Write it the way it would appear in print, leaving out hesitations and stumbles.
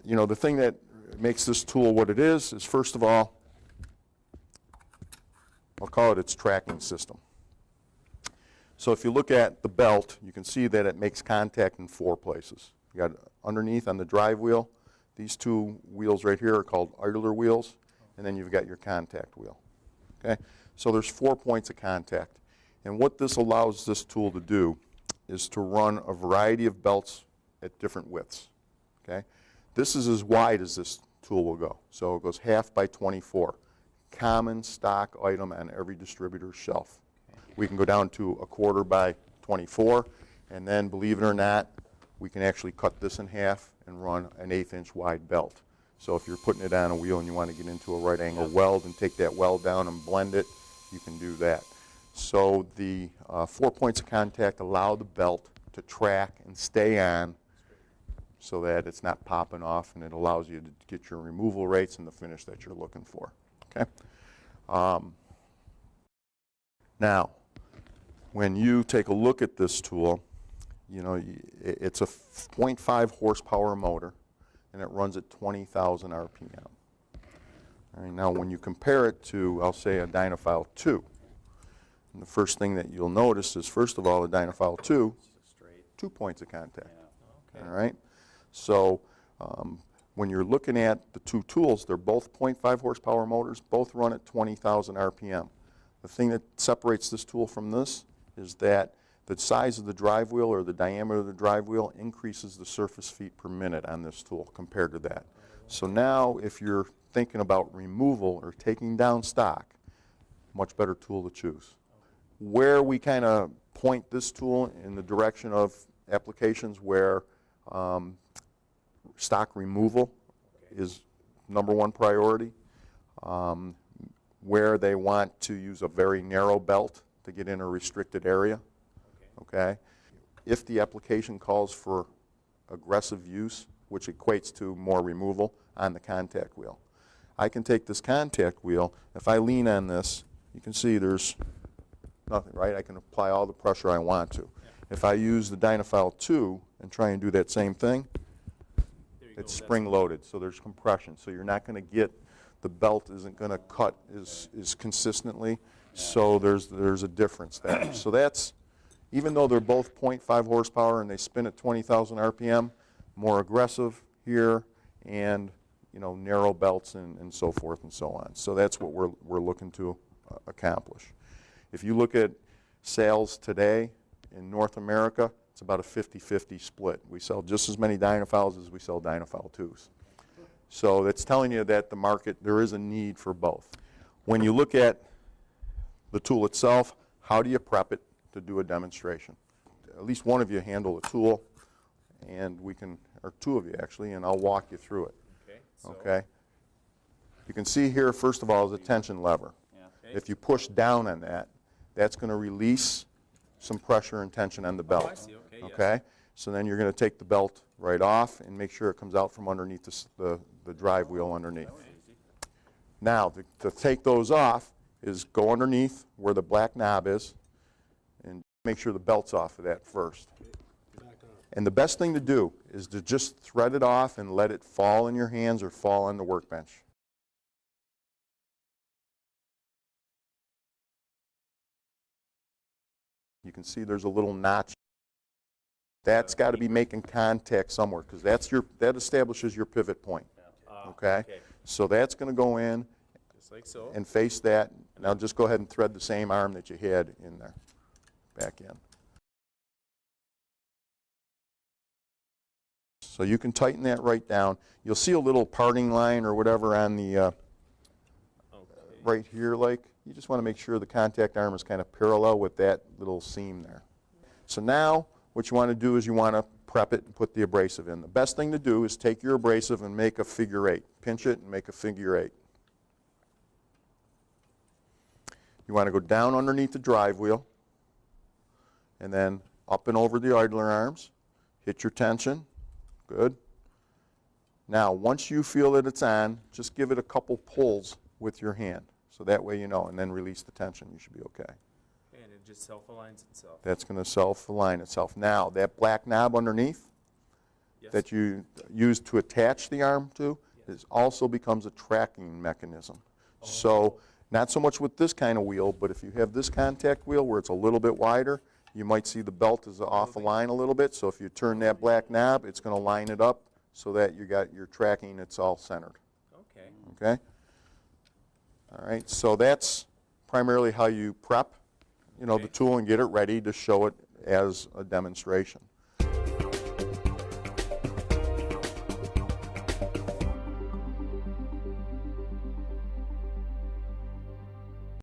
you know, the thing that makes this tool what it is first of all, I'll call it its tracking system. So if you look at the belt, you can see that it makes contact in 4 places. You got underneath on the drive wheel, these 2 wheels right here are called idler wheels, and then you've got your contact wheel. Okay? So there's 4 points of contact. And what this allows this tool to do is to run a variety of belts at different widths. Okay? This is as wide as this tool will go. So it goes 1/2 by 24. Common stock item on every distributor's shelf. We can go down to 1/4 by 24, and then, believe it or not, we can actually cut this in half and run an 1/8 inch wide belt. So if you're putting it on a wheel and you want to get into a right angle weld and take that weld down and blend it, you can do that. So the 4 points of contact allow the belt to track and stay on so that it's not popping off, and it allows you to get your removal rates and the finish that you're looking for. Okay? Now, when you take a look at this tool, you know, it's a 0.5 horsepower motor, and it runs at 20,000 RPM. All right, now, when you compare it to, I'll say, a Dynafile 2, and the first thing that you'll notice is, first of all, the Dynafile 2, 2 points of contact. Yeah. Okay. All right? So when you're looking at the 2 tools, they're both 0.5 horsepower motors, both run at 20,000 RPM. The thing that separates this tool from this is that the size of the drive wheel or the diameter of the drive wheel increases the surface feet per minute on this tool compared to that. So now if you're thinking about removal or taking down stock, much better tool to choose. Where we kind of point this tool in the direction of applications where stock removal is #1 priority, where they want to use a very narrow belt to get in a restricted area. Okay? If the application calls for aggressive use, which equates to more removal on the contact wheel. I can take this contact wheel, if I lean on this, you can see there's nothing, right? I can apply all the pressure I want to. Yeah. If I use the Dynafile 2 and try and do that same thing, it's spring-loaded, so there's compression. So you're not going to get, the belt isn't going to cut as consistently, so there's a difference there. So that's, even though they're both 0.5 horsepower and they spin at 20,000 RPM, more aggressive here, and you know, narrow belts and so forth and so on. So that's what we're looking to accomplish. If you look at sales today in North America, it's about a 50-50 split. We sell just as many Dynafiles as we sell Dynafile 2s. So that's telling you that the market, there is a need for both. When you look at the tool itself, how do you prep it to do a demonstration? At least one of you handle a tool, and we can, or 2 of you actually, and I'll walk you through it. Okay? You can see here, first of all, is a tension lever. If you push down on that, that's going to release some pressure and tension on the belt. Oh, I see. Okay, okay? Yes. So then you're going to take the belt right off and make sure it comes out from underneath the drive wheel underneath. Now, to take those off is go underneath where the black knob is and make sure the belt's off of that first. And the best thing to do is to just thread it off and let it fall in your hands or fall on the workbench. You can see there's a little notch. That's got to be making contact somewhere, because that establishes your pivot point. Okay? So that's going to go in just like so, and face that. Now just go ahead and thread the same arm that you had in there, back in. So you can tighten that right down. You'll see a little parting line or whatever on the right here, like. You just want to make sure the contact arm is kind of parallel with that little seam there. So now what you want to do is you want to prep it and put the abrasive in. The best thing to do is take your abrasive and make a figure 8. Pinch it and make a figure 8. You want to go down underneath the drive wheel and then up and over the idler arms. Hit your tension. Good. Now, once you feel that it's on, just give it a couple pulls with your hand. So that way you know, and then release the tension. You should be okay. And it just self-aligns itself. That's going to self-align itself. Now, that black knob underneath, Yes. that you use to attach the arm to also becomes a tracking mechanism. So not so much with this kind of wheel, but if you have this contact wheel where it's a little bit wider, you might see the belt is off the line a little bit. So if you turn that black knob, it's going to line it up so that you got your tracking, it's all centered. Okay. Okay? All right, so that's primarily how you prep, the tool and get it ready to show it as a demonstration.